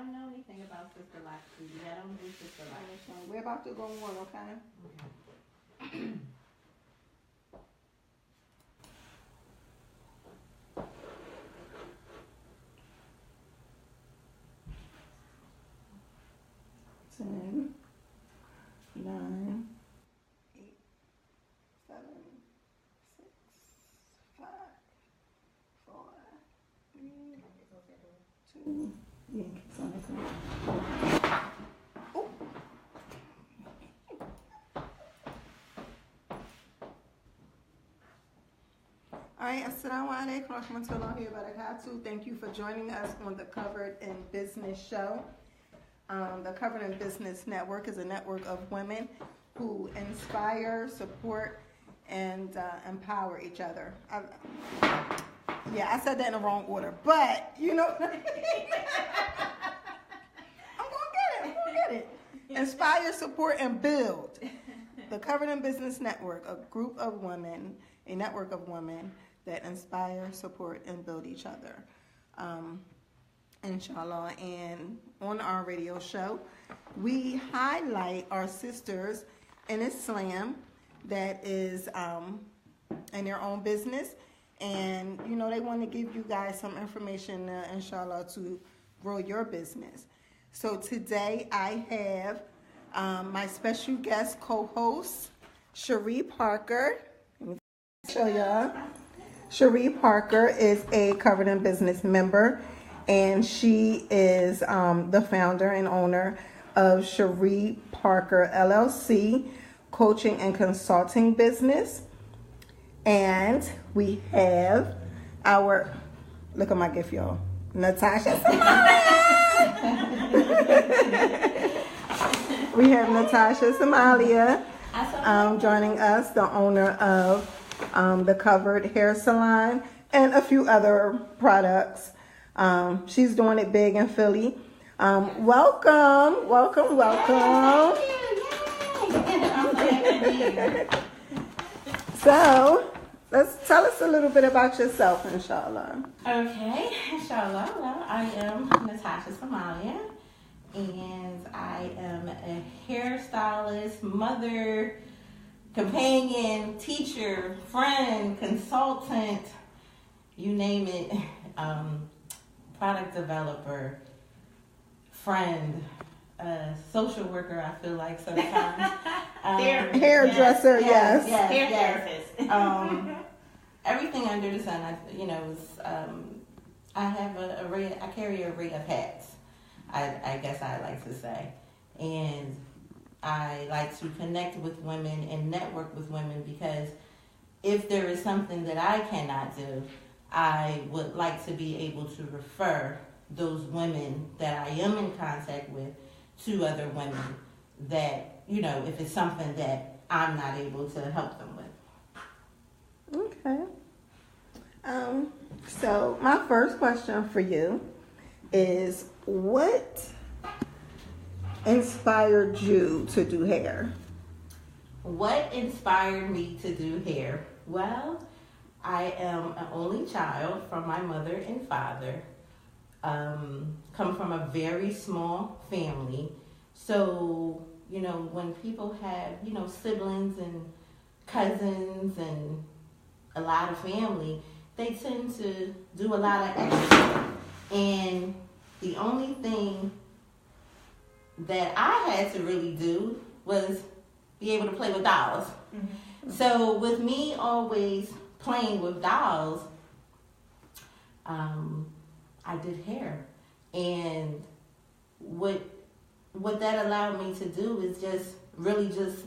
don't know anything about Sister Lock, sweetie. I don't do Sister Lock. We're about to go on, okay? Ten, 9, 8, 7, 6, 5, 4, 3, 2. Yeah, it's on its way. Oh. All right, assalamu alaikum wa rahmatullahi wa barakatuh. Thank you for joining us on the Covered in Business show. The Covered in Business Network is a network of women who inspire, support, and empower each other. I said that in the wrong order, but you know what I mean? I'm gonna get it. Inspire, support, and build. The Covered in Business Network, a network of women that inspire, support, and build each other. Inshallah. And on our radio show, we highlight our sisters in Islam that is in their own business. And, you know, they want to give you guys some information, inshallah, to grow your business. So today I have my special guest co-host, Sheree Parker. Let me show y'all. Sheree Parker is a Covered in Business member, and she is the founder and owner of Sheree Parker LLC, coaching and consulting business. And we have look at my gift, y'all, Natasha. We have Natasha Somalia joining us, the owner of the Covered Hair Salon and a few other products. She's doing it big in Philly. Welcome. So, tell us a little bit about yourself, inshallah. Okay, inshallah. Well, I am Natasha Somalia, and I am a hairstylist, mother, companion, teacher, friend, consultant, you name it, product developer, friend, social worker, I feel like sometimes. Hairdresser, yes. Hair therapist. Everything under the sun, I have I carry an array of hats, I guess I like to say. And I like to connect with women and network with women, because if there is something that I cannot do, I would like to be able to refer those women that I am in contact with to other women that, you know, if it's something that I'm not able to help them with. Okay. So my first question for you is, what inspired you to do hair? What inspired me to do hair? Well, I am an only child from my mother and father. Come from a very small family. So, you know, when people have, you know, siblings and cousins and a lot of family, they tend to do a lot of extra. And the only thing that I had to really do was be able to play with dolls. Mm-hmm. So with me always playing with dolls, I did hair. And what that allowed me to do is just,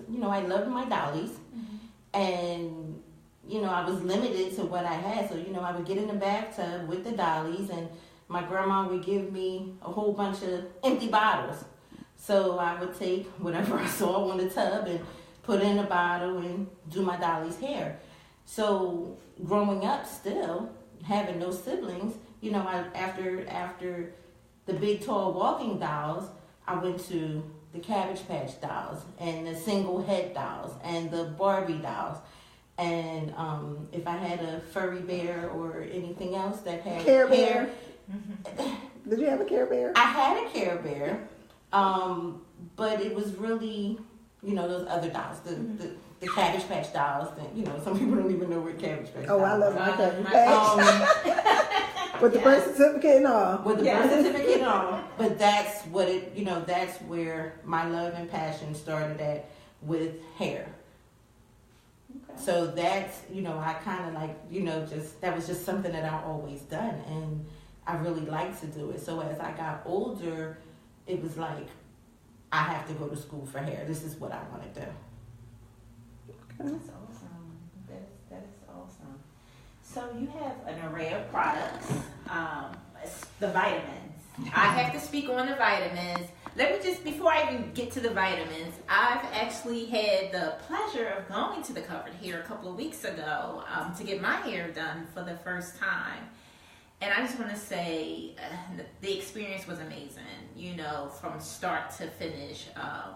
you know, I loved my dollies. Mm-hmm. And, you know, I was limited to what I had. So, you know, I would get in the bathtub with the dollies, and my grandma would give me a whole bunch of empty bottles. So I would take whatever I saw on the tub and put in a bottle and do my dolly's hair. So growing up still, having no siblings, you know, after the big tall walking dolls, I went to the Cabbage Patch dolls and the single head dolls and the Barbie dolls. And if I had a furry bear or anything else that had hair, Did you have a Care Bear? I had a Care Bear, but it was really, those other dolls, the Cabbage Patch dolls. That some people don't even know what Cabbage Patch. Oh, I love my Cabbage Patch. With the birth certificate and all. With the birth certificate and all. But that's what that's where my love and passion started at with hair. Okay. So that's, I kind of like, that was just something that I've always done. And I really like to do it. So as I got older, it was like, I have to go to school for hair. This is what I want to do. That's awesome. That is awesome. So you have an array of products. The vitamins. I have to speak on the vitamins. Let me just, before I even get to the vitamins, I've actually had the pleasure of going to the Covered Hair a couple of weeks ago to get my hair done for the first time. And I just want to say the experience was amazing, from start to finish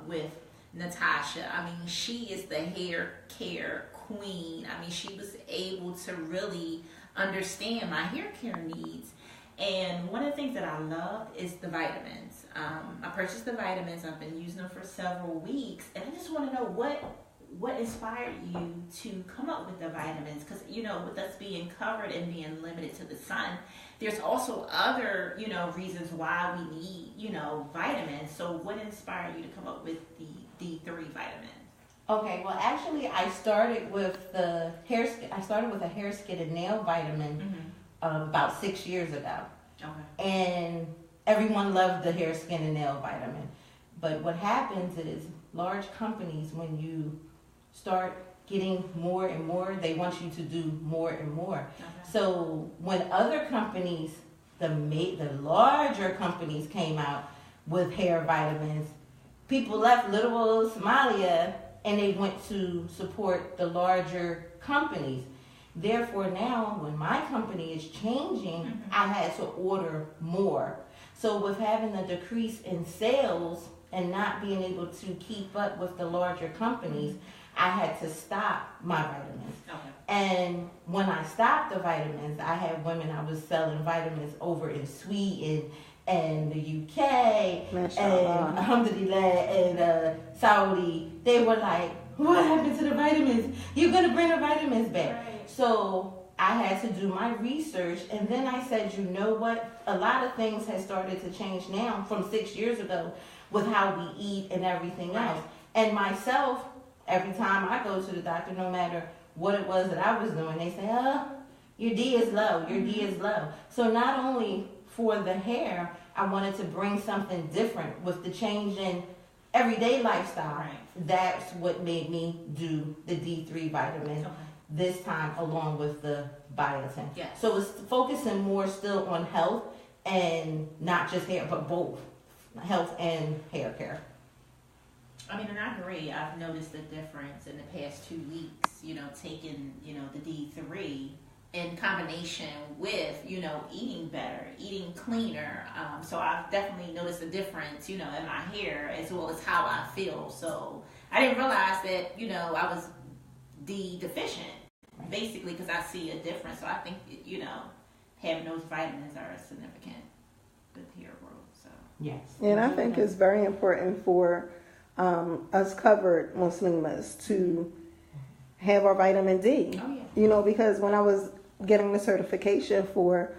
with Natasha. I mean, she is the hair care queen. I mean, she was able to really understand my hair care needs. And one of the things that I loved is the vitamins. I purchased the vitamins. I've been using them for several weeks. And I just want to know what inspired you to come up with the vitamins? Because, with us being covered and being limited to the sun, there's also other, reasons why we need, vitamins. So what inspired you to come up with the D3 vitamins? Okay, well, actually, I started with a hair, skin, and nail vitamin about 6 years ago. Okay. And everyone loved the hair, skin, and nail vitamin. But what happens is large companies, when you start getting more and more, they want you to do more and more. Okay. So when other companies, the larger companies came out with hair vitamins, people left little old Somalia and they went to support the larger companies. Therefore now, when my company is changing, I had to order more. So with having a decrease in sales and not being able to keep up with the larger companies, I had to stop my vitamins. Okay. And when I stopped the vitamins, I had women, I was selling vitamins over in Sweden and the UK and Alhamdulillah and Saudi. They were like, what happened to the vitamins? You're going to bring the vitamins back. Right. So I had to do my research, and then I said, you know what? A lot of things have started to change now from 6 years ago with how we eat and everything else. And myself, every time I go to the doctor, no matter what it was that I was doing, they say, your D is low, your D is low. So not only for the hair, I wanted to bring something different with the change in everyday lifestyle. Right. That's what made me do the D3 vitamin this time, along with the biotin. Yes. So it's focusing more still on health and not just hair, but both health and hair care. I mean, and I agree. I've noticed the difference in the past 2 weeks, taking, the D3 in combination with, eating better, eating cleaner. So I've definitely noticed a difference, in my hair as well as how I feel. So I didn't realize that, I was D deficient, basically, because I see a difference. So I think, having those vitamins are significant with hair growth. So yes. And I think it's very important for us covered Muslimas to have our vitamin D. Oh, yeah. Because when I was getting the certification for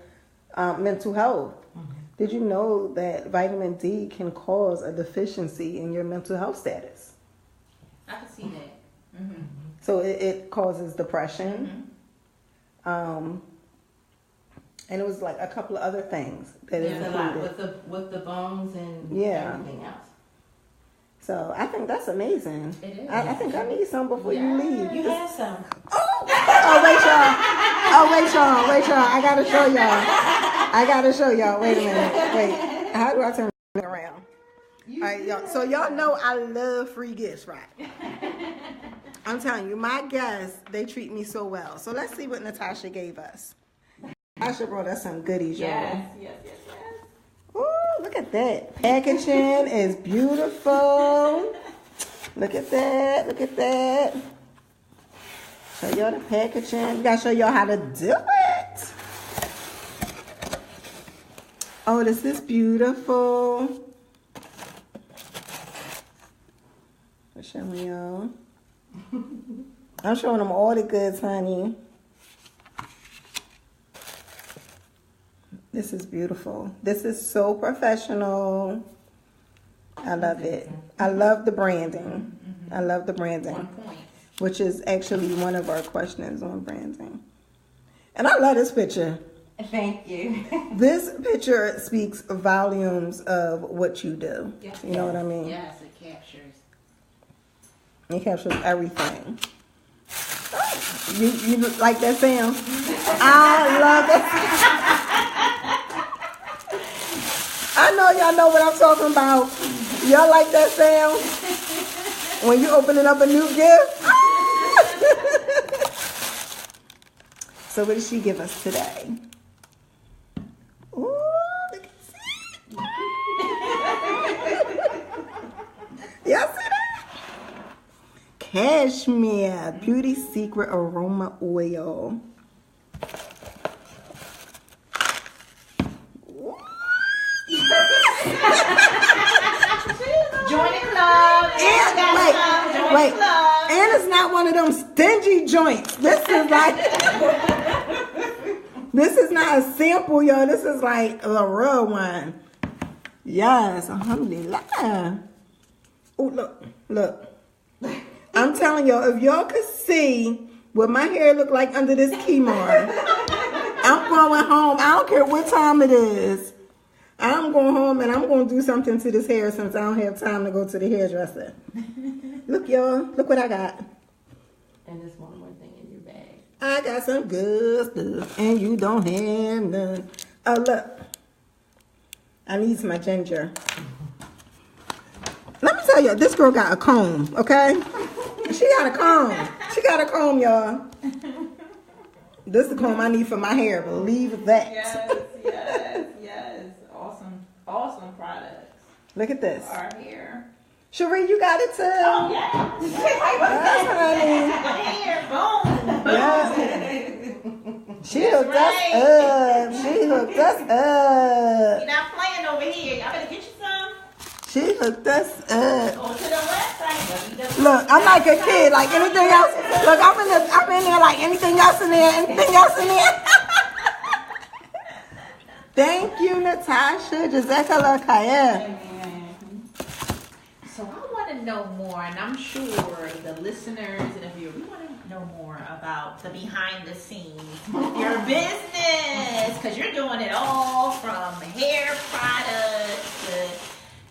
mental health, did you know that vitamin D can cause a deficiency in your mental health status? I can see that. Mm-hmm. So it causes depression. Mm-hmm. And it was like a couple of other things that is included. With the bones and everything else. So I think that's amazing. It is. I think I need some before you leave. You have some. Oh, wait, y'all. I gotta show y'all. Wait a minute. Wait. How do I turn it around? All right, y'all. So y'all know I love free gifts, right? I'm telling you, my guests, they treat me so well. So let's see what Natasha gave us. Natasha brought us some goodies, y'all. Yes. Ooh, look at that. Packaging is beautiful. Look at that. Show y'all the packaging. We gotta show y'all how to do it. Oh, this is beautiful. I'm showing y'all. I'm showing them all the goods, honey. This is beautiful. This is so professional. I love it. I love the branding. I love the branding. 1 point. Which is actually one of our questions on branding. And I love this picture. Thank you. This picture speaks volumes of what you do. Yes. You know what I mean? Yes, it captures. It captures everything. You like that sound? I love it. I know y'all know what I'm talking about. Y'all like that sound? When you opening up a new gift? So what did she give us today? Ooh, look at that. Y'all see that? Cashmere Beauty Secret Aroma Oil. Join the club. Wait. And it's not one of them stingy joints. This is like, this is not a sample, y'all. This is like a real one. Yes, alhamdulillah. Oh, look. I'm telling y'all, if y'all could see what my hair look like under this Kimar, I'm going home. I don't care what time it is. I'm going home and I'm going to do something to this hair since I don't have time to go to the hairdresser. Look, y'all. Look what I got. And there's one more thing in your bag. I got some good stuff and you don't have none. Oh, look. I need my ginger. Let me tell you, this girl got a comb, okay? She got a comb. She got a comb, y'all. This is the comb I need for my hair. Believe that. Yes. Awesome products. Look at this. Our hair. Sheree, you got it too. Oh, yes. Hair, boom. Yes. She hooked us up. You're not playing over here. Y'all better get you some. She hooked us up. Go to the website. Look, I'm like a kid. Like anything else. Look, I'm in there like anything else in there. Thank you, Natasha. Jazakallah khair. So I want to know more, and I'm sure the listeners and the viewers, we want to know more about the behind the scenes with your business, because you're doing it all from hair products to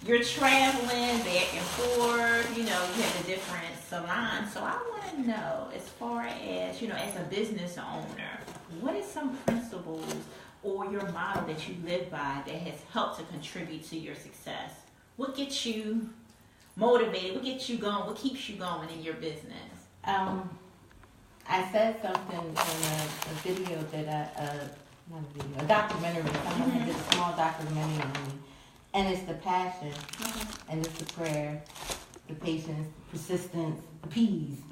you're traveling back and forth. You have the different salons. So I want to know, as far as, as a business owner, what is some principles or your model that you live by that has helped to contribute to your success? What gets you motivated? What gets you going? What keeps you going in your business? I said something in a video that a documentary. Someone did a small documentary on me, and it's the passion, and it's the prayer, the patience, persistence, the P's.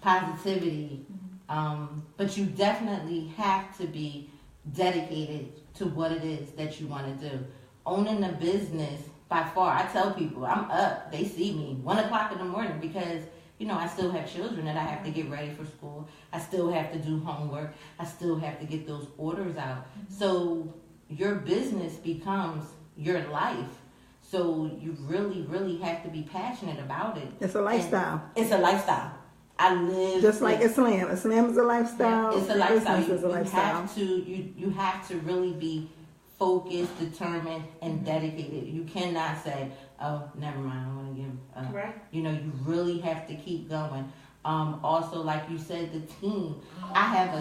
Positivity. But you definitely have to be dedicated to what it is that you want to do. Owning a business, by far, I tell people, I'm up. They see me 1 o'clock in the morning because, I still have children that I have to get ready for school. I still have to do homework. I still have to get those orders out. So your business becomes your life. So you really, really have to be passionate about it. It's a lifestyle. It's a lifestyle. I live just like Islam. Islam is a lifestyle. It's a lifestyle. Business is a lifestyle. You have to really be focused, determined, and dedicated. You cannot say, "Oh, never mind. I want to give up." Right. You really have to keep going. Also, like you said, the team. I have a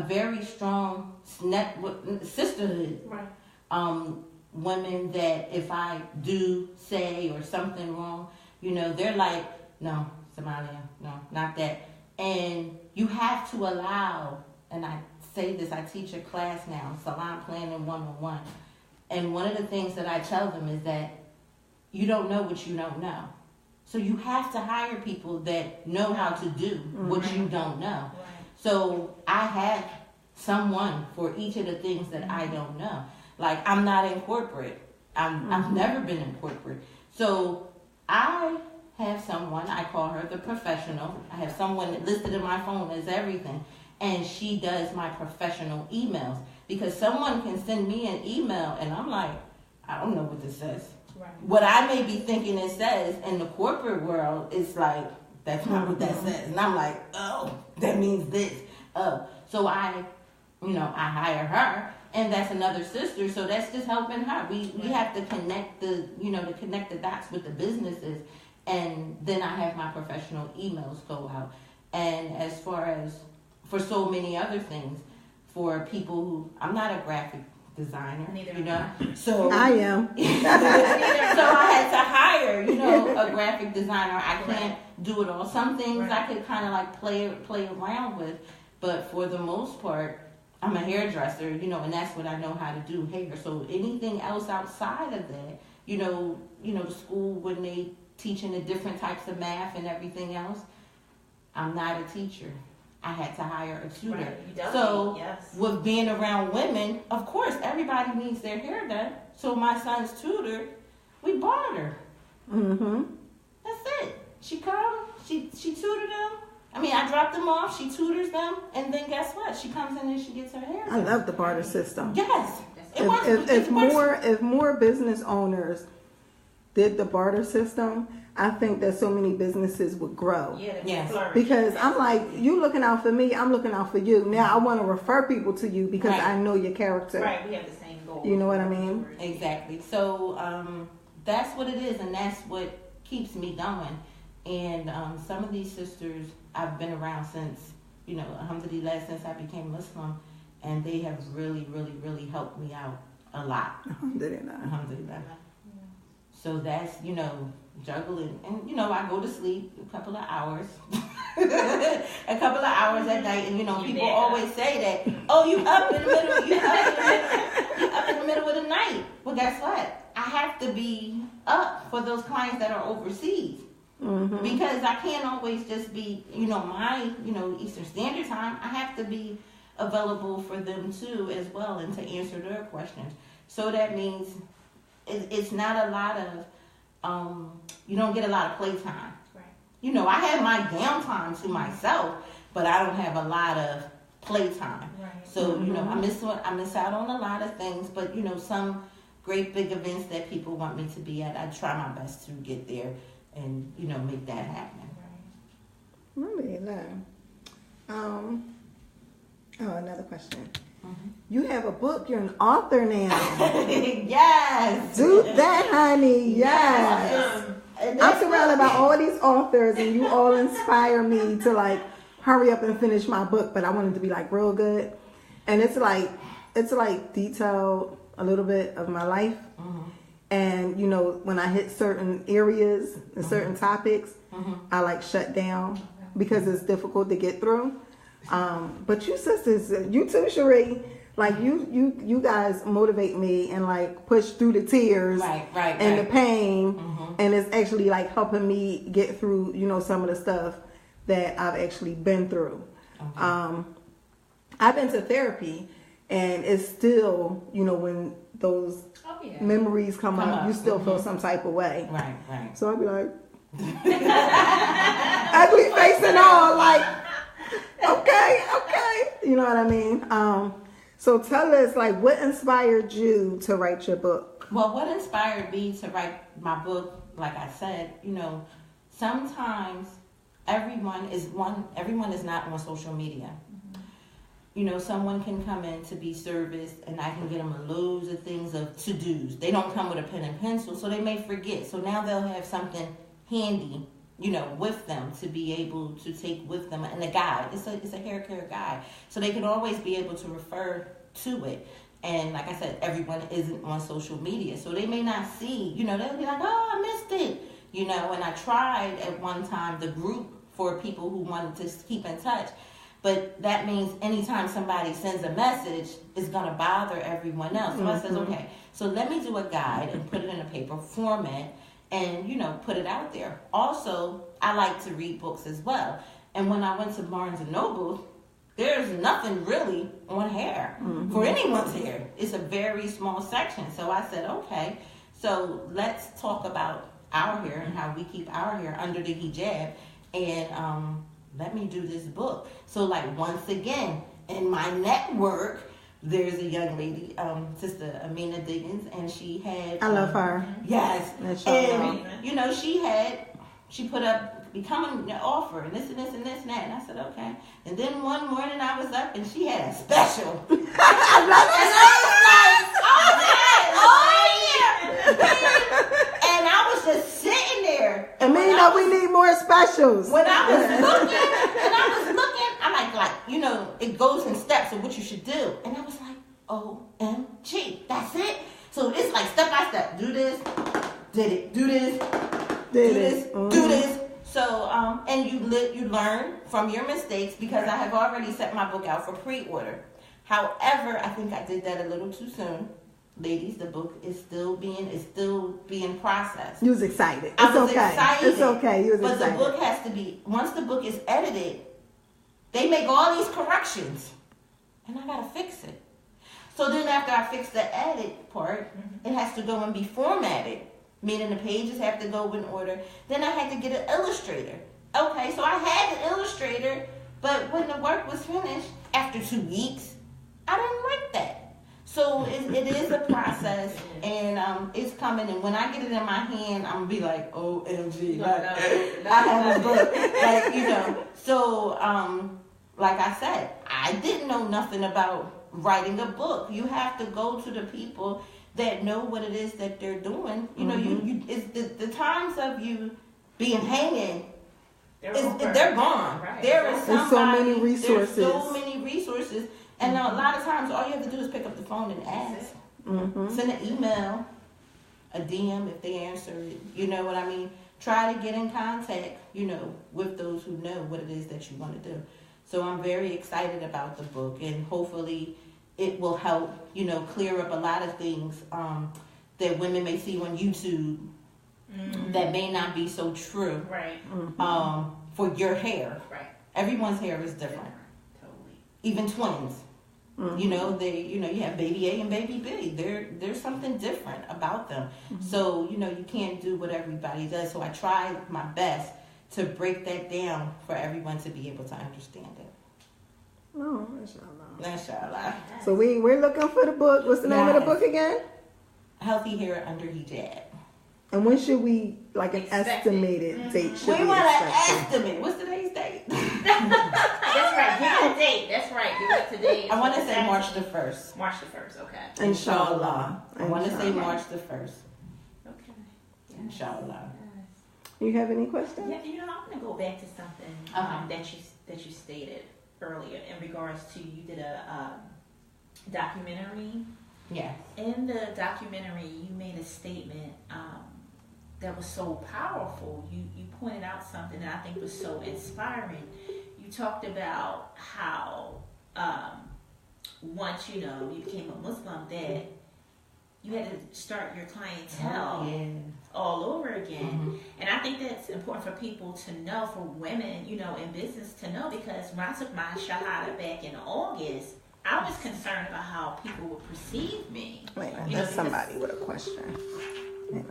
very strong sisterhood. Right. Women that if I do say or something wrong, they're like, no, Somalia, no, not that. And you have to allow, and I say this, I teach a class now, Salon Planning 101. And one of the things that I tell them is that you don't know what you don't know. So you have to hire people that know how to do what you don't know. Right. So I have someone for each of the things that I don't know. Like, I'm not in corporate. I've never been in corporate. So I have someone, I call her the professional. I have someone listed in my phone as everything. And she does my professional emails. Because someone can send me an email and I'm like, I don't know what this says. Right. What I may be thinking it says in the corporate world is like, that's not what that says. And I'm like, oh, that means this. Oh, so I hire her, and that's another sister. So that's just helping her. We have to connect the dots with the businesses, and then I have my professional emails go out. And as far as for so many other things, for people who, I'm not a graphic designer, so I am. So I had to hire, a graphic designer. I can't do it all. Some things I could kind of like play around with, but for the most part, I'm a hairdresser, and that's what I know how to do, hair. So anything else outside of that, the school when they teaching the different types of math and everything else, I'm not a teacher. I had to hire a tutor. Right. So with being around women, of course, everybody needs their hair done. So my son's tutor, we barter. Mm-hmm. That's it. She come, she tutored them. I mean, I drop them off, she tutors them, and then guess what? She comes in and she gets her hair done. I love the barter system. Yes. If more business owners did the barter system, I think that so many businesses would grow. Yes. Because I'm like, you looking out for me, I'm looking out for you. Now I want to refer people to you because I know your character. Right, we have the same goal. You know what I mean? Exactly. So that's what it is, and that's what keeps me going. And some of these sisters I've been around since, alhamdulillah, since I became Muslim, and they have really, really, really helped me out a lot. Alhamdulillah. So that's, juggling. And, I go to sleep a couple of hours. A couple of hours at night. And, people always say that, oh, you up in the middle of the night. Well, guess what? I have to be up for those clients that are overseas. Mm-hmm. Because I can't always just be, my, Eastern Standard Time. I have to be available for them too as well and to answer their questions. So that means it's not a lot of, you don't get a lot of playtime. Right. I have my downtime to myself, but I don't have a lot of playtime. Right. So, I miss out on a lot of things, but, some great big events that people want me to be at, I try my best to get there and, make that happen. Really, another question. Mm-hmm. You have a book. You're an author now. Yes. Do that, honey. Yes. I'm surrounded by all these authors, and you all inspire me to like hurry up and finish my book. But I want it to be like real good, and it's like detailed a little bit of my life. Mm-hmm. And when I hit certain areas and certain topics, I like shut down because it's difficult to get through. But you sisters, you too, Sheree, like you guys motivate me and like push through the tears and the pain, and it's actually like helping me get through, some of the stuff that I've actually been through. Okay. I've been to therapy, and it's still, when those memories come up, you still feel some type of way. Right. So I'd be like, ugly face and all, like, okay. You know what I mean? So tell us, like, what inspired you to write your book? Well, what inspired me to write my book, like I said, sometimes everyone is not on social media. Someone can come in to be serviced, and I can get them loads of things of to-dos. They don't come with a pen and pencil, so they may forget. So now they'll have something handy, with them to be able to take with them, and a guide. It's a hair care guide, so they can always be able to refer to it. And like I said, everyone isn't on social media, so they may not see. They'll be like, "Oh, I missed it," And I tried at one time the group for people who wanted to keep in touch. But that means anytime somebody sends a message, it's going to bother everyone else. So I said, okay, so let me do a guide and put it in a paper format and, put it out there. Also, I like to read books as well. And when I went to Barnes & Noble, there's nothing really on hair for anyone's hair. It's a very small section. So I said, okay, so let's talk about our hair and how we keep our hair under the hijab, and let me do this book. So like once again, in my network, there's a young lady, Sister Amina Diggins, and she had... I love her. Yes. And, you know, she put up becoming an offer and this and this and this and that. And I said, okay. And then one morning I was up and she had a special. And I was like, and I was just sitting there. And we need more specials. When I was looking, I'm like, you know, it goes in steps of what you should do. And I was like, OMG, that's it. So it's like step by step. Do this, did it, do this, do this, do this. So, and you learn from your mistakes, because I have already set my book out for pre-order. However, I think I did that a little too soon. Ladies, the book is still being processed. You was excited. I was excited. It's okay. You was excited. But the book has to be, once the book is edited, they make all these corrections. And I gotta fix it. So then after I fix the edit part, it has to go and be formatted. Meaning the pages have to go in order. Then I had to get an illustrator. Okay, so I had an illustrator, but when the work was finished, after 2 weeks, I didn't like that. So it is a process, and it's coming. And when I get it in my hand, I'm gonna be like, OMG, I have a book, like, you know. So like I said, I didn't know nothing about writing a book. You have to go to the people that know what it is that they're doing. You know, it's the times of you being hanging. They're gone. Right. There's so many resources. There's so many resources. And a lot of times, all you have to do is pick up the phone and ask. Send an email, a DM if they answer it. You know what I mean? Try to get in contact, you know, with those who know what it is that you want to do. So I'm very excited about the book, and hopefully it will help, you know, clear up a lot of things that women may see on YouTube that may not be so true. Right. For your hair. Right. Everyone's hair is different. Totally. Even twins. You know, you have baby A and baby B. There's something different about them. So, you know, you can't do what everybody does. So I try my best to break that down for everyone to be able to understand it. Oh, inshallah. Inshallah. So we're looking for the book. What's the name of the book again? Healthy Hair Under Hijab. And when should we, like, an estimated date? Should We want an estimate. What's today's date? That's right. Give it a date. That's right. Give it today. I want to say March the 1st. March the 1st. Okay. Inshallah. I want to say March the 1st. Okay. Inshallah. You have any questions? Yeah, you know, I'm going to go back to something that you stated earlier in regards to, you did a documentary. Yes. In the documentary, you made a statement that was so powerful. You pointed out something that I think was so inspiring. You talked about how once, you know, you became a Muslim, that you had to start your clientele all over again. And I think that's important for people to know, for women, you know, in business to know, because when I took my Shahada back in August, I was concerned about how people would perceive me. Wait, that's somebody with a question. Okay.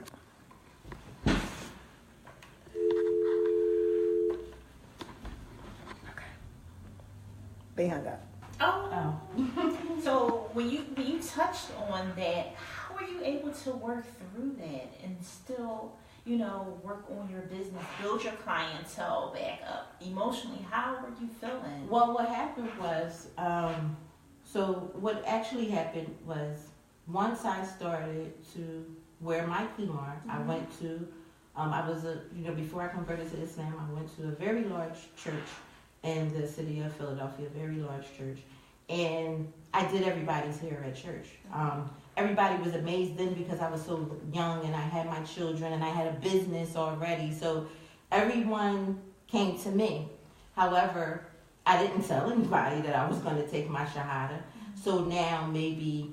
They hung up. Oh. So when you touched on that, how were you able to work through that and still, you know, work on your business, build your clientele back up emotionally? How were you feeling? Well, what happened was, so what actually happened was, once I started to wear my khimar, I went to, before I converted to Islam, I went to a very large church in the city of Philadelphia, a very large church. And I did everybody's hair at church. Everybody was amazed then, because I was so young and I had my children and I had a business already. So everyone came to me. However, I didn't tell anybody that I was going to take my Shahada. So now maybe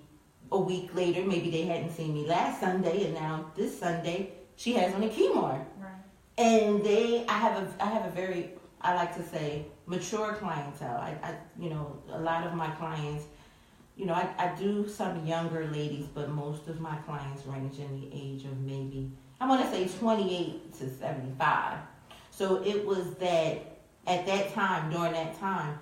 a week later, maybe they hadn't seen me last Sunday, and now this Sunday she has on a khimar. Right. And I have a very I like to say mature clientele. I a lot of my clients, I do some younger ladies, but most of my clients range in the age of maybe, I want to say 28 to 75. So it was that at that time, during that time,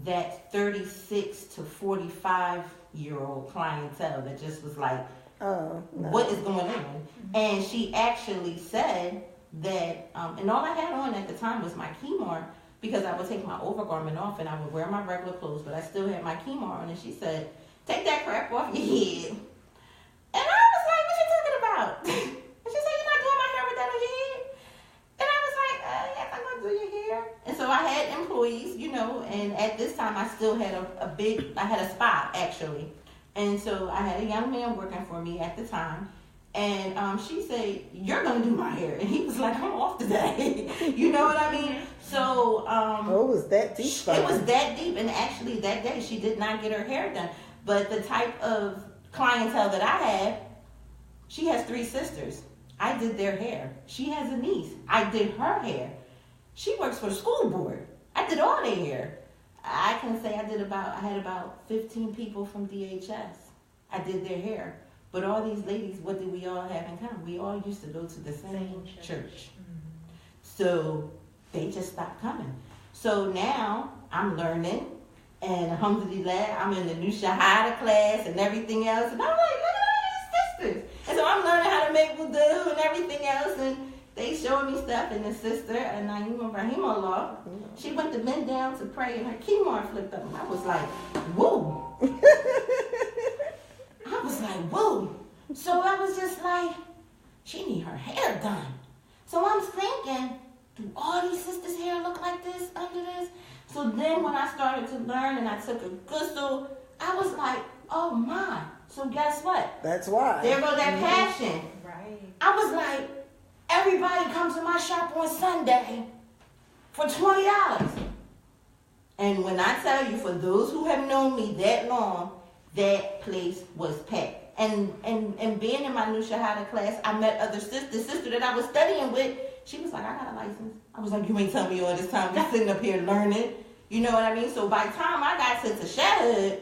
that 36 to 45-year-old clientele that just was like, oh, no. What is going on? And she actually said that, and all I had on at the time was my kimar, because I would take my overgarment off and I would wear my regular clothes, but I still had my kimar on. And she said, take that crap off your head. And I was like, what you talking about? And she said, you're not doing my hair with that on your head? And I was like, yes, I'm going to do your hair. And so I had employees, and at this time I still had I had a spot actually. And so I had a young man working for me at the time. And she said, you're going to do my hair. And he was like, I'm off today. You know what I mean? So it was that deep. It was that deep. And actually that day she did not get her hair done. But the type of clientele that I had, she has 3 sisters. I did their hair. She has a niece. I did her hair. She works for the school board. I did all their hair. I can say I had about 15 people from DHS. I did their hair. But all these ladies, what did we all have in common? We all used to go to the same church. So they just stopped coming. So now I'm learning, and alhamdulillah, I'm in the new Shahada class and everything else. And I'm like, look at all these sisters. And so I'm learning how to make wudu and everything else. And they showing me stuff. And the sister, and Naima Rahimahullah, she went to bend down to pray, and her kimar flipped up. And I was like, woo. I was like, whoa. So I was just like, she need her hair done. So I'm thinking, do all these sisters' hair look like this under this? So then when I started to learn and I took a ghusl, I was like, oh my. So guess what? That's why. There goes that passion. Right. I was like, everybody comes to my shop on Sunday for $20. And when I tell you, for those who have known me that long, that place was packed. And being in my new Shahada class, I met other sisters. The sister that I was studying with, she was like, I got a license. I was like, you ain't telling me all this time. You're sitting up here learning. You know what I mean? So by the time I got to Tashahhud,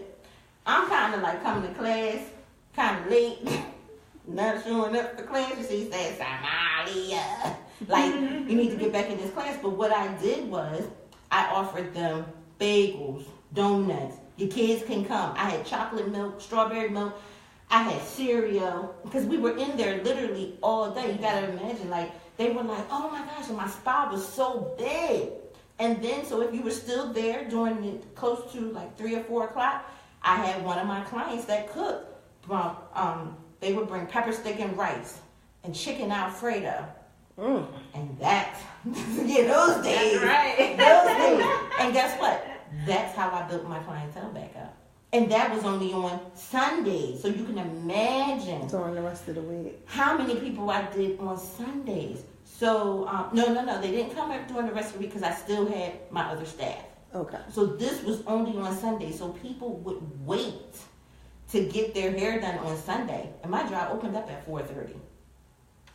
I'm kind of like coming to class, kind of late, not showing up for class. She said, Somalia. Like, you need to get back in this class. But what I did was, I offered them bagels, donuts. Your kids can come. I had chocolate milk, strawberry milk. I had cereal. Because we were in there literally all day. You got to imagine, like, they were like, oh my gosh, and my spa was so big. And then, so if you were still there during the, close to like 3 or 4 o'clock, I had one of my clients that cooked. They would bring pepper steak and rice and chicken Alfredo. And that, yeah, those days. That's right. Those days. And guess what? That's how I built my clientele back up. And that was only on Sundays. So you can imagine. During the rest of the week. How many people I did on Sundays. So, no. They didn't come during the rest of the week because I still had my other staff. Okay. So this was only on Sunday. So people would wait to get their hair done on Sunday. And my job opened up at 4:30.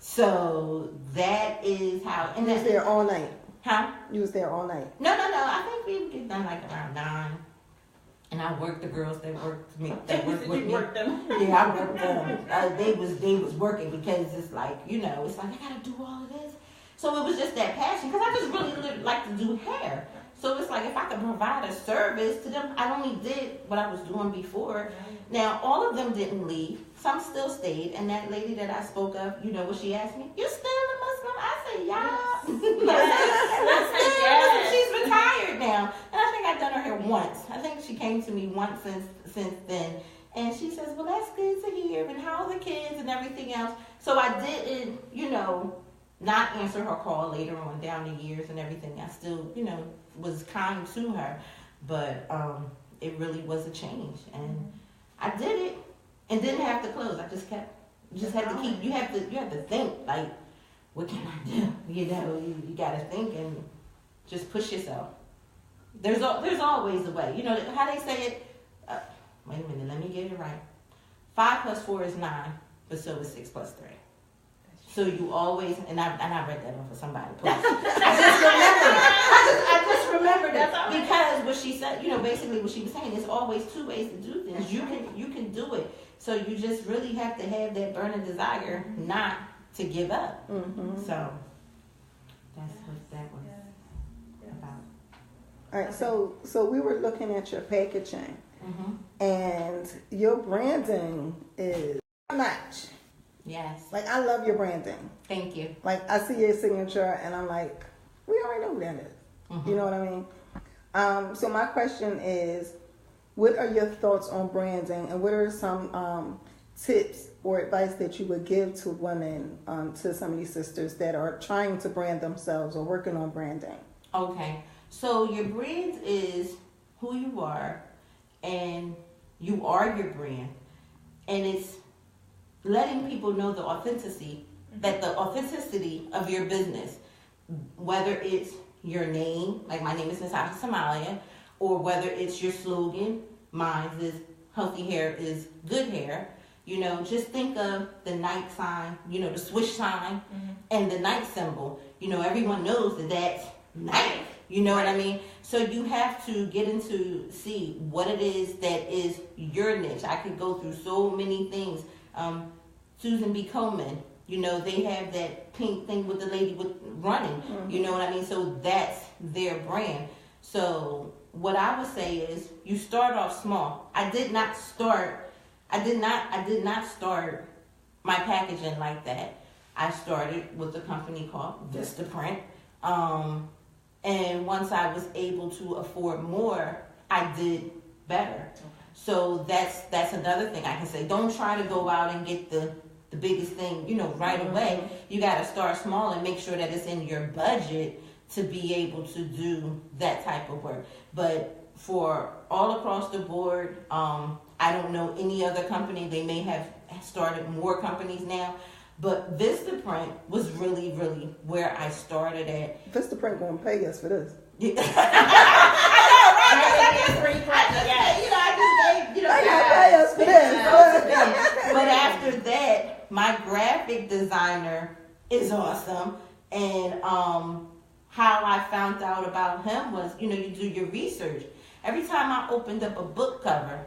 So that is how. And you was there all night? Huh? You was there all night? No. I think we would get done like around 9. And I worked the girls that worked me. That worked with me. Worked them. Yeah, I worked them. They was working because it's like, it's like I gotta do all of this. So it was just that passion because I just really like to do hair. So it's like if I could provide a service to them, I only did what I was doing before. Now all of them didn't leave. Some still stayed. And that lady that I spoke of, what she asked me? You still a Muslim? I said, yeah. Yes. She's retired now. And I think I've done her hair once. I think she came to me once since then. And she says, well, that's good to hear. And how are the kids and everything else? So I didn't, not answer her call later on down the years and everything. I still, was kind to her. But it really was a change. And I did it and didn't have to close. I just had to keep, you have to think, like, what can I do? You got to think and just push yourself. There's always a way. You know how they say it? Wait a minute, let me get it right. 5 + 4 is 9, but so is 6 + 3. So you always, and I read that off of somebody. I just remembered it because what she said, basically what she was saying, there's always two ways to do things. You can do it. So you just really have to have that burning desire not to give up. Mm-hmm. So that's what that was about. All right, so we were looking at your packaging, Mm-hmm. and your branding is top notch. Yes. Like, I love your branding. Thank you. Like, I see your signature, and I'm like, we already know who that is. Mm-hmm. You know what I mean? So my question is, what are your thoughts on branding, and what are some tips or advice that you would give to women, to some of these sisters that are trying to brand themselves or working on branding? Okay. So your brand is who you are, and you are your brand. And it's letting people know the authenticity of your business, whether it's your name, like my name is Natasha Somalia, or whether it's your slogan, mine is healthy hair is good hair. Just think of the Nike sign, the swoosh sign, and the Nike symbol. Everyone knows that that's Nike. You know what I mean? So you have to get into see what it is that is your niche. I could go through so many things. Susan B. Komen, they have that pink thing with the lady with running. Mm-hmm. You know what I mean? So that's their brand. So what I would say is you start off small. I did not start my packaging like that. I started with a company called Vistaprint. And once I was able to afford more, I did better. Okay. So that's another thing I can say. Don't try to go out and get the biggest thing, right away. You got to start small and make sure that it's in your budget to be able to do that type of work. But for all across the board, I don't know any other company. They may have started more companies now. But Vistaprint was really, really where I started at. Vistaprint gonna pay us for this. I know, right? Free practice. Pay us for this. But after that, my graphic designer is awesome. And how I found out about him was, you do your research. Every time I opened up a book cover,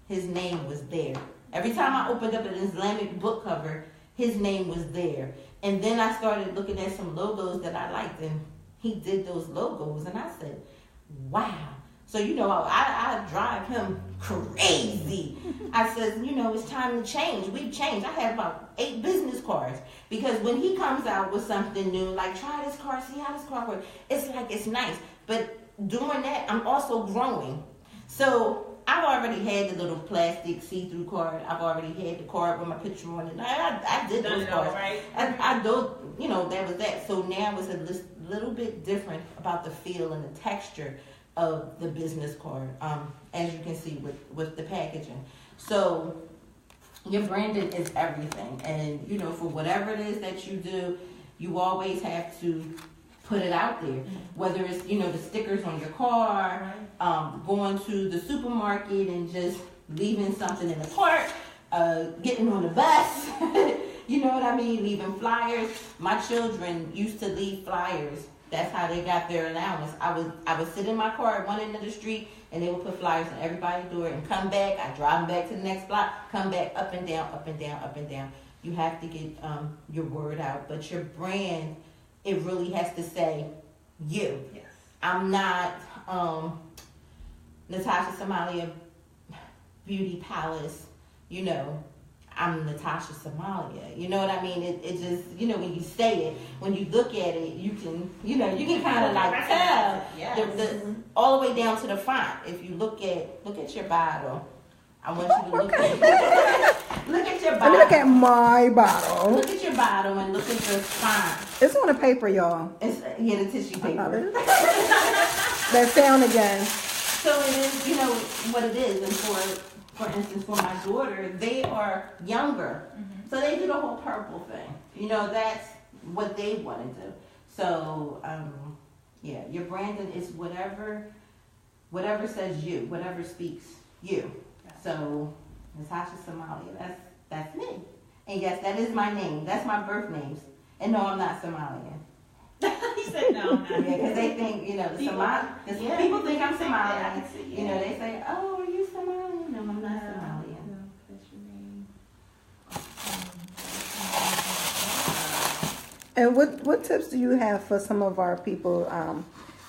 his name was there. Every time I opened up an Islamic book cover, his name was there. And then I started looking at some logos that I liked, and he did those logos, and I said, wow. So, I drive him crazy. I said, it's time to change. We've changed. I had about 8 business cards, because when he comes out with something new, like try this card, see how this card works, it's like it's nice. But doing that, I'm also growing. So I've already had the little plastic see-through card. I've already had the card with my picture on it. I did those cards. Right? I don't, that was that. So now it's a little bit different about the feel and the texture of the business card, as you can see with the packaging. So your branding is everything. And, for whatever it is that you do, you always have to put it out there, whether it's the stickers on your car, going to the supermarket and just leaving something in the cart, getting on the bus, leaving flyers. My children used to leave flyers. That's how they got their allowance. I would sit in my car at one end of the street, and they would put flyers on everybody's door and come back. I drive them back to the next block, come back, up and down, up and down, up and down. You have to get your word out, but your brand, it really has to say you. Yes. I'm not Natasha Somalia Beauty Palace, I'm Natasha Somalia. You know what I mean? It just, when you say it, when you look at it, you can kind of like tell all the way down to the font. If you look at your bottle, I want you to look at your bottle. Let me look at my bottle. Look at your bottle and look at the font. It's on the paper, y'all. It's the tissue paper. That sound again. So it is, what it is. And for instance, for my daughter, they are younger. Mm-hmm. So they do the whole purple thing. That's what they want to do. So, your branding is whatever says you, whatever speaks you. So, Natasha Somalia, that's me. And yes, that is my name. That's my birth name. And no, I'm not Somalian. You said no, I'm not. Yeah, because they think, you know, people think I'm Somalian. You know, they say, oh, are you Somalian? No, I'm not Somalian. No, that's your name. And what tips do you have for some of our people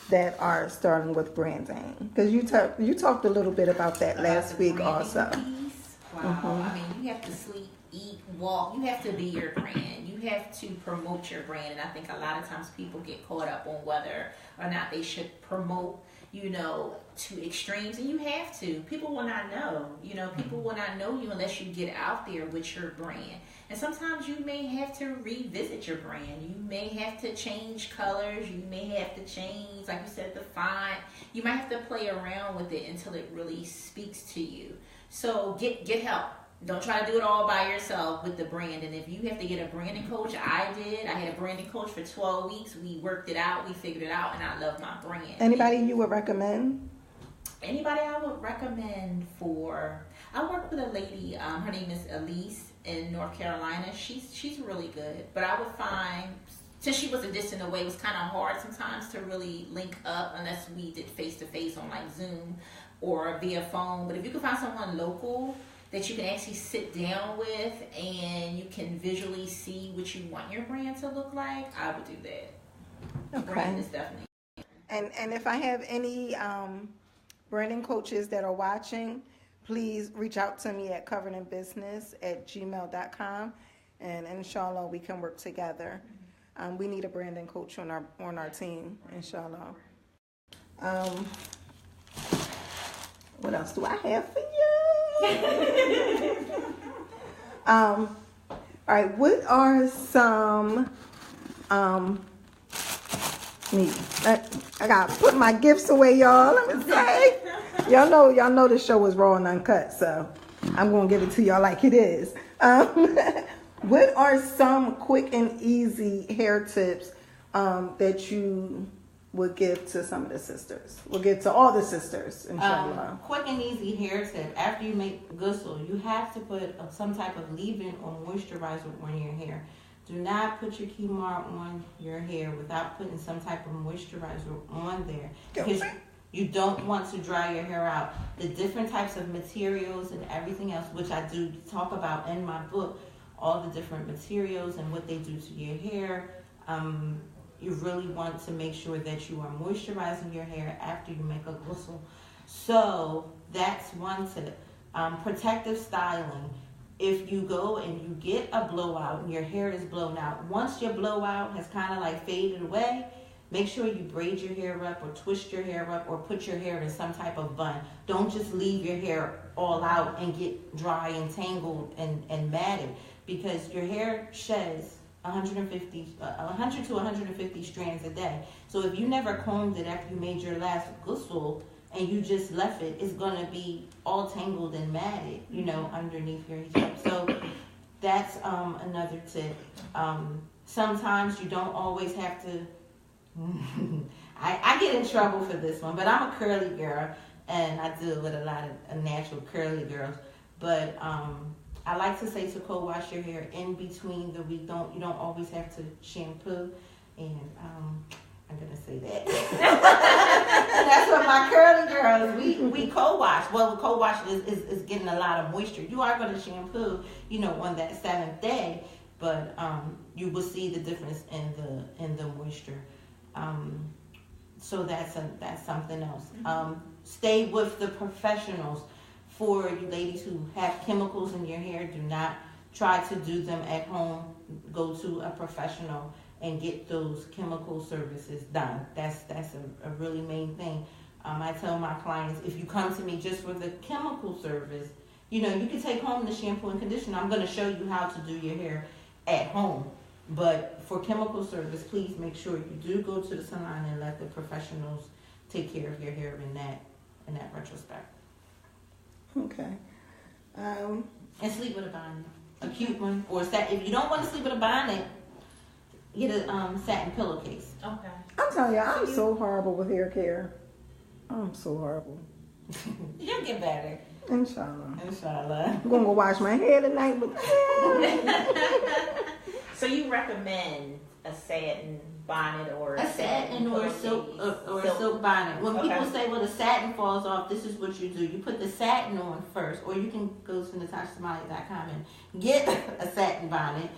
that are starting with branding? Because you talked a little bit about that last week also. Piece. Wow. I mean, you have to sleep, eat, walk. You have to be your brand. You have to promote your brand. And I think a lot of times people get caught up on whether or not they should promote, you know, to extremes. And you have to. People will not know. You know, people will not know you unless you get out there with your brand. And sometimes you may have to revisit your brand. You may have to change colors. You may have to change, like you said, the font. You might have to play around with it until it really speaks to you. So get help. Don't try to do it all by yourself with the brand. And if you have to get a branding coach, I did. I had a branding coach for 12 weeks. We worked it out. We figured it out. And I love my brand. Anybody you would recommend? Anybody I would recommend for... I work with a lady. Her name is Elise in North Carolina. She's really good. But I would find... Since she was a distant away, it was kind of hard sometimes to really link up unless we did face-to-face on like Zoom or via phone. But if you can find someone local that you can actually sit down with and you can visually see what you want your brand to look like, I would do that. Okay. Brand is definitely. And if I have any branding coaches that are watching, please reach out to me at coveredinbusiness@gmail.com, and inshallah we can work together. We need a branding coach on our team, inshallah. What else do I have for you? All right, what are some I gotta put my gifts away, y'all. Let me say, y'all know the show is raw and uncut, so I'm gonna give it to y'all like it is. What are some quick and easy hair tips that you would give to some of the sisters? We'll give to all the sisters, inshallah. Quick and easy hair tip. After you make ghusl, you have to put some type of leave-in or moisturizer on your hair. Do not put your Kimar on your hair without putting some type of moisturizer on there. Because you don't want to dry your hair out. The different types of materials and everything else, which I do talk about in my book, all the different materials and what they do to your hair. You really want to make sure that you are moisturizing your hair after you make a ghusl. So that's one tip. Protective styling. If you go and you get a blowout and your hair is blown out, once your blowout has kind of like faded away, make sure you braid your hair up or twist your hair up or put your hair in some type of bun. Don't just leave your hair all out and get dry and tangled and matted, because your hair sheds 100 to 150 strands a day. So if you never combed it after you made your last ghusl and you just left it, it's going to be all tangled and matted, you know, underneath your hijab. So that's another tip. Sometimes you don't always have to... I get in trouble for this one, but I'm a curly girl, and I deal with a lot of natural curly girls. But I like to say to co-wash your hair in between the week. You don't always have to shampoo, and I'm gonna say that. That's what my curly girls we co-wash. Well, co-wash is getting a lot of moisture. You are gonna shampoo, you know, on that 7th day, but you will see the difference in the moisture. So that's something else. Stay with the professionals. For you ladies who have chemicals in your hair, do not try to do them at home. Go to a professional and get those chemical services done. That's a really main thing. I tell my clients, if you come to me just for the chemical service, you know, you can take home the shampoo and conditioner. I'm going to show you how to do your hair at home. But for chemical service, please make sure you do go to the salon and let the professionals take care of your hair in that retrospect. Okay. And sleep with a bonnet, a cute one, or if you don't want to sleep with a bonnet, get a satin pillowcase. Okay. I'm telling you, I'm so horrible with hair care. I'm so horrible. You'll get better. Inshallah. Inshallah. I'm gonna go wash my hair tonight, but So you recommend a satin bonnet or A satin or a silk bonnet. When people say, well, the satin falls off, this is what you do. You put the satin on first, or you can go to NatashaSomalia.com and get a satin bonnet.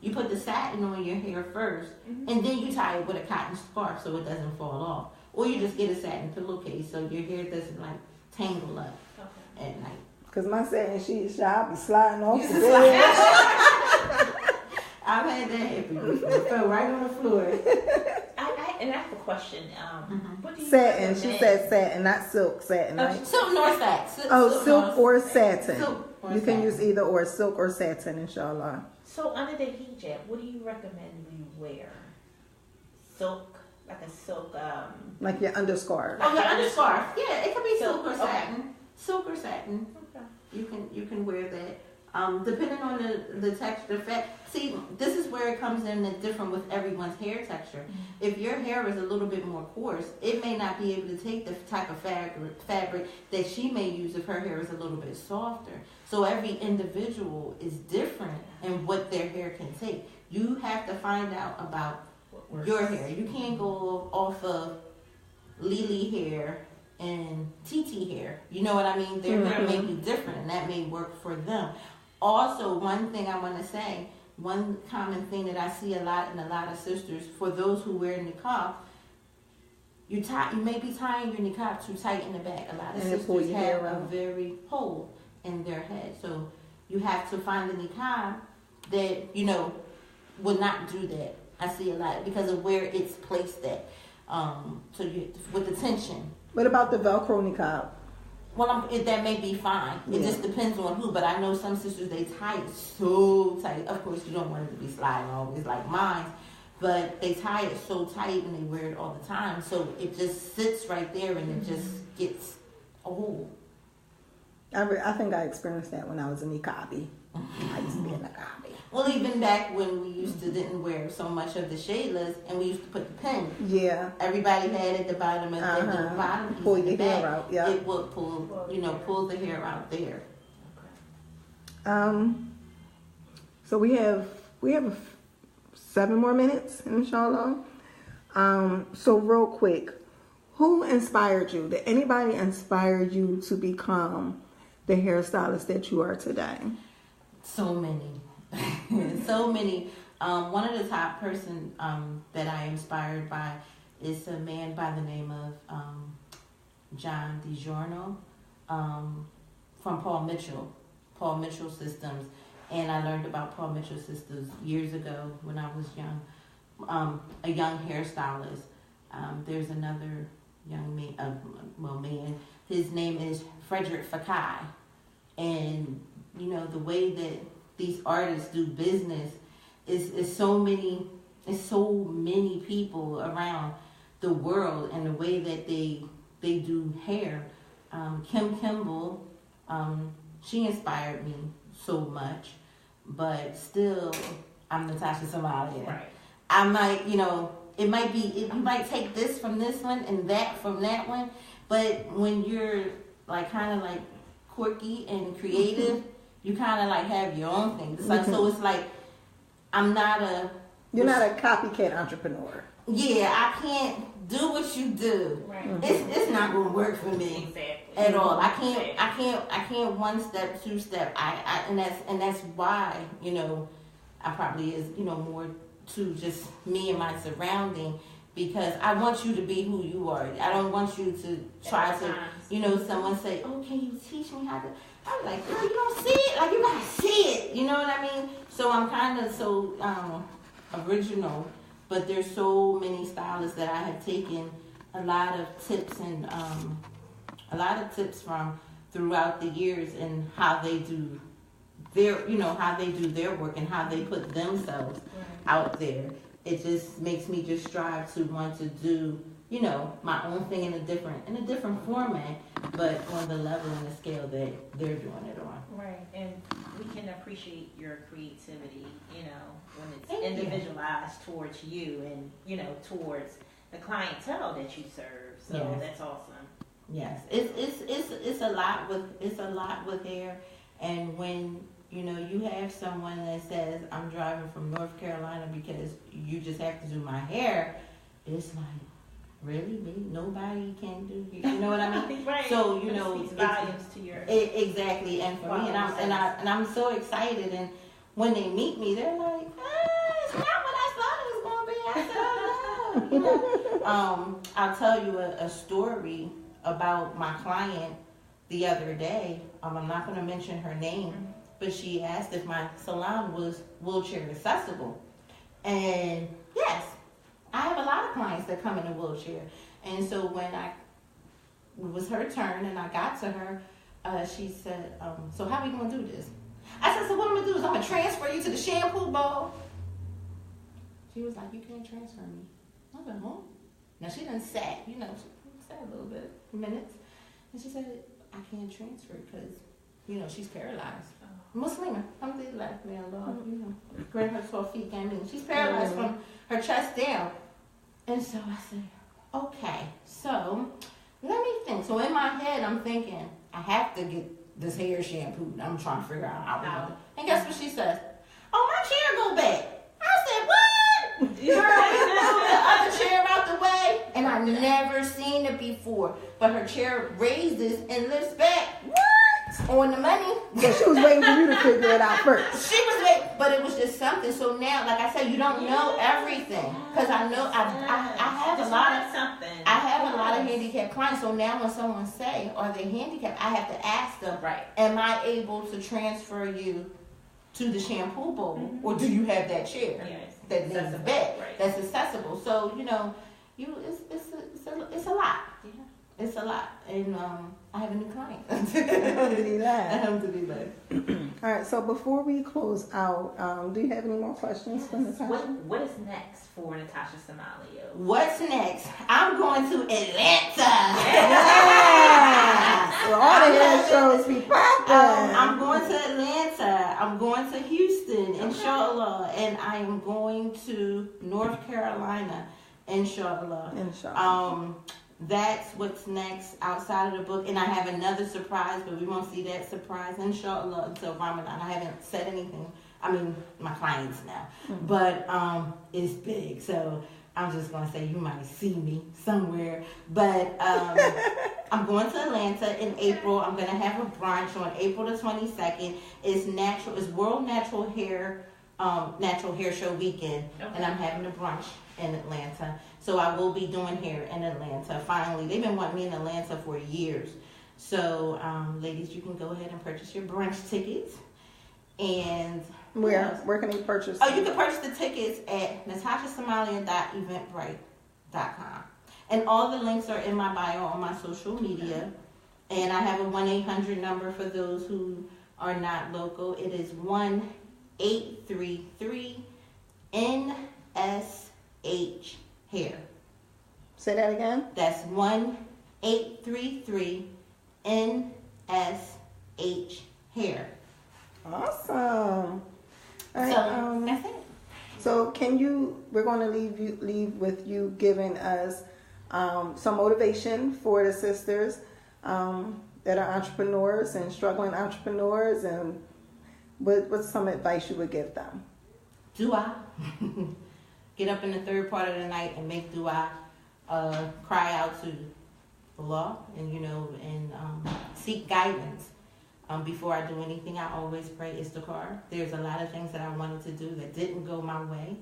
You put the satin on your hair first, and then you tie it with a cotton scarf so it doesn't fall off. Or you just get a satin pillowcase so your hair doesn't like tangle up at night. because my satin sheet, I'll be sliding off the bed. I've had that happen before. It fell right on the floor. And I have a question. What do you Satin. recommend? She said satin, not silk. Satin, right? Silk nor satin. Silk or satin. Silk or You can satin. use either or, silk or satin, inshallah. So under the hijab, what do you recommend we wear? Silk, like a silk. Like your underscarf. Oh, your underscarf. Yeah, it could be silk or Okay. satin. Silk or satin. Okay. You can wear that. Depending on the texture, see, this is where it comes in and different with everyone's hair texture. If your hair is a little bit more coarse, it may not be able to take the type of fabric that she may use if her hair is a little bit softer. So every individual is different in what their hair can take. You have to find out about your hair. You can't go off of Lily hair and TT hair. You know what I mean? Their hair may be different, and that may work for them. Also, one thing I want to say, one common thing that I see a lot in a lot of sisters, for those who wear niqab, you may be tying your niqab too tight in the back. A lot of sisters have a very hole in their head. So you have to find the niqab that, will not do that. I see a lot because of where it's placed at. So with the tension. What about the Velcro niqab? Well, that may be fine. It just depends on who. But I know some sisters, they tie it so tight. Of course, you don't want it to be sliding always like mine. But they tie it so tight and they wear it all the time. So it just sits right there and it just gets old. I think I experienced that when I was a niqabi. I used to be a niqabi. Well, even back when we didn't wear so much of the shadless and we used to put the pin. Yeah. Everybody had at the bottom and then the bottom piece pull in the your back, hair out. Yeah. it would pull the hair out there. So we have 7 more minutes, inshallah. So real quick, who inspired you? Did anybody inspire you to become the hairstylist that you are today? So many. So many. One of the top person that I am inspired by is a man by the name of John DiGiorno from Paul Mitchell Systems. And I learned about Paul Mitchell Systems years ago when I was young, a young hairstylist. There's another young man. His name is Frederick Fakai. And, the way that these artists do business is so many people around the world, and the way that they do hair. Kim Kimball, she inspired me so much, but still, I'm Natasha Somalia. Right. I might, it might be, you might take this from this one and that from that one, but when you're kind of quirky and creative, you kind of have your own thing. So it's like, I'm not a... You're not a copycat entrepreneur. Yeah, I can't do what you do. Right. It's not going to work for me. Exactly. At all. I can't one step, two step. And that's why, I probably is, more to just me and my surrounding, because I want you to be who you are. I don't want you to try to, someone say, oh, can you teach me how to? I'm like, girl, you don't see it. You gotta see it. You know what I mean? So I'm kind of so original, but there's so many stylists that I have taken a lot of tips from throughout the years, and how they do their work and how they put themselves out there. It just makes me just strive to want to do, my own thing in a different format, but on the level and the scale that they're doing it on. Right, and we can appreciate your creativity, when it's Thank individualized towards you and, towards the clientele that you serve. So Yes. that's awesome. Yes, it's a lot with hair, and when you have someone that says I'm driving from North Carolina because you just have to do my hair, it's like really me nobody can do you know what I mean? Right. So speaks volumes to your exactly, and for me, and I'm so excited, and when they meet me, they're like, it's not what I thought it was gonna be. I said, oh no, I'll tell you a story about my client the other day. I'm not going to mention her name, but she asked if my salon was wheelchair accessible. And yes, I have a lot of clients that come in a wheelchair. And so when it was her turn and I got to her, she said, so how are we going to do this? I said, so what I'm going to do is I'm going to transfer you to the shampoo bowl. She was like, you can't transfer me. I went, huh? Now she done sat, she sat a little bit, minutes. And she said, I can't transfer because, she's paralyzed. Muslima, alhamdulillah, may Allah, grant her 12 feet, she's paralyzed from her chest down. And so I said, okay, so let me think. So in my head, I'm thinking, I have to get this hair shampooed. I'm trying to figure out how to do it. And guess what she says? Oh, my chair go back. I said, what? The other chair out the way, and I never seen it before. But her chair raises and lifts back. What? On the money. So she was waiting for you to figure it out first. She was waiting, but it was just something. So now, like I said, you don't know everything, because I know I have a lot of something. I have a lot of handicapped clients. So now when someone say, are they handicapped? I have to ask them, right? Am I able to transfer you to the shampoo bowl, or do you have that chair that needs a bed that's accessible? So it's a lot. Yeah. It's a lot, and I have a new client. Alhamdulillah. All right. So before we close out, do you have any more questions for Natasha? What is next for Natasha Somalia? What's next? I'm going to Atlanta. So all the hair shows be popping. I'm going to Atlanta. I'm going to Houston, inshallah, and I am going to North Carolina, inshallah. That's what's next outside of the book. And I have another surprise, but we won't see that surprise, inshallah, until Ramadan. I haven't said anything. I mean, my clients now. But it's big. So I'm just going to say you might see me somewhere. But I'm going to Atlanta in April. I'm going to have a brunch on April the 22nd. It's World Natural Hair Show weekend. Okay. And I'm having a brunch in Atlanta. So I will be doing hair in Atlanta. Finally, they've been wanting me in Atlanta for years. So, ladies, you can go ahead and purchase your brunch tickets. And where can they purchase? Oh, you can purchase the tickets at natashasomalia.eventbrite.com. And all the links are in my bio on my social media. And I have a 1-800 number for those who are not local. It is 1-833-NSH hair. Say that again. That's 1-833-NSH hair. Awesome. All right, so that's it. So we're going to leave with you giving us some motivation for the sisters that are entrepreneurs and struggling entrepreneurs, and what's some advice you would give them? Dua. Get up in the third part of the night and make dua. Cry out to Allah and seek guidance. Before I do anything, I always pray istikhar. There's a lot of things that I wanted to do that didn't go my way,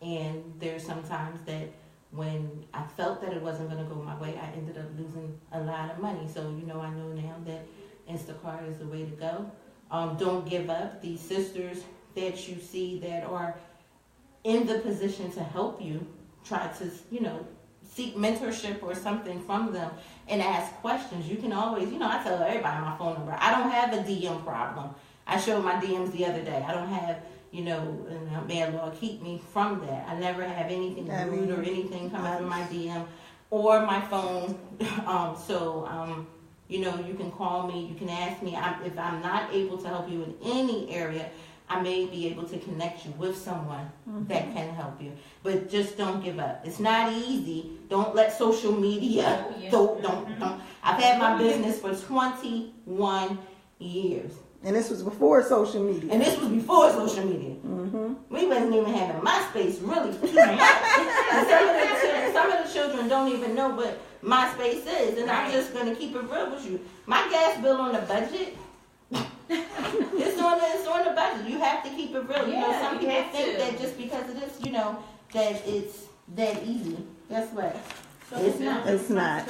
and there's sometimes that when I felt that it wasn't going to go my way, I ended up losing a lot of money. So I know now that istikhar is the way to go. Don't give up. These sisters that you see that are in the position to help you, try to seek mentorship or something from them and ask questions. You can always, I tell everybody my phone number. I don't have a DM problem. I showed my DMs the other day. I don't have, and may Allah keep me from that. I never have anything rude or anything coming from my DM or my phone. You can call me. You can ask me. If I'm not able to help you in any area, I may be able to connect you with someone that can help you. But just don't give up. It's not easy. Don't let social media, don't. I've had my business for 21 years. And this was before social media. We wasn't even having MySpace really too much. Some of the children don't even know what MySpace is. And I'm just going to keep it real with you. My gas bill on the budget, it's on the budget. You have to keep it real. You know, some people think that just because it is, you know, that it's that easy. Guess what? It's not. It's not.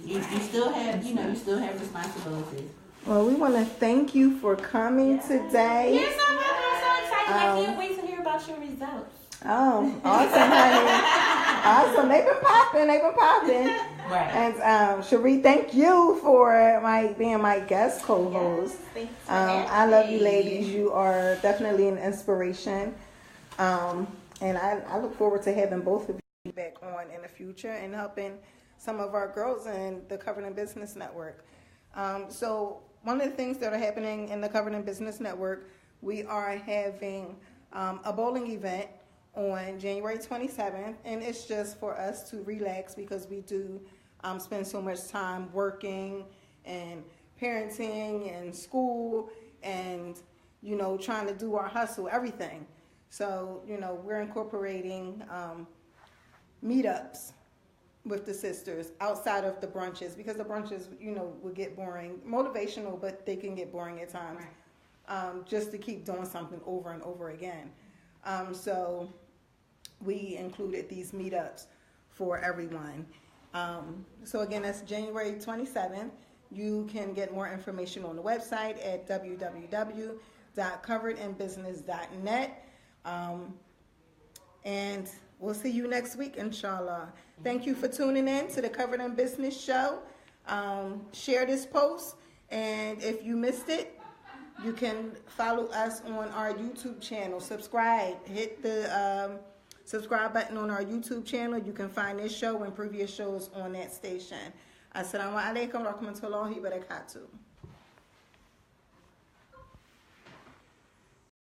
You still have, you have responsibilities. Well, we want to thank you for coming today. You're so welcome. I'm so excited. I can't wait to hear about your results. Oh, awesome, honey. Awesome. They've been popping. Right. And Sheree, thank you for being my guest co-host. Yes, I love you ladies. You are definitely an inspiration. And I look forward to having both of you back on in the future and helping some of our girls in the Covered in Business Network. So one of the things that are happening in the Covered in Business Network, we are having a bowling event on January 27th, and it's just for us to relax because we do spend so much time working and parenting and school and, trying to do our hustle, everything. So, we're incorporating meetups with the sisters outside of the brunches because the brunches, would get boring, motivational, but they can get boring at times. Right. Just to keep doing something over and over again. So we included these meetups for everyone. So again, that's January 27th. You can get more information on the website at www.coveredinbusiness.net. And we'll see you next week, inshallah. Thank you for tuning in to the Covered in Business show. Share this post, and if you missed it, you can follow us on our YouTube channel. Subscribe. Hit the subscribe button on our YouTube channel. You can find this show and previous shows on that station. Assalamu alaikum wa rahmatullahi wa barakatuh.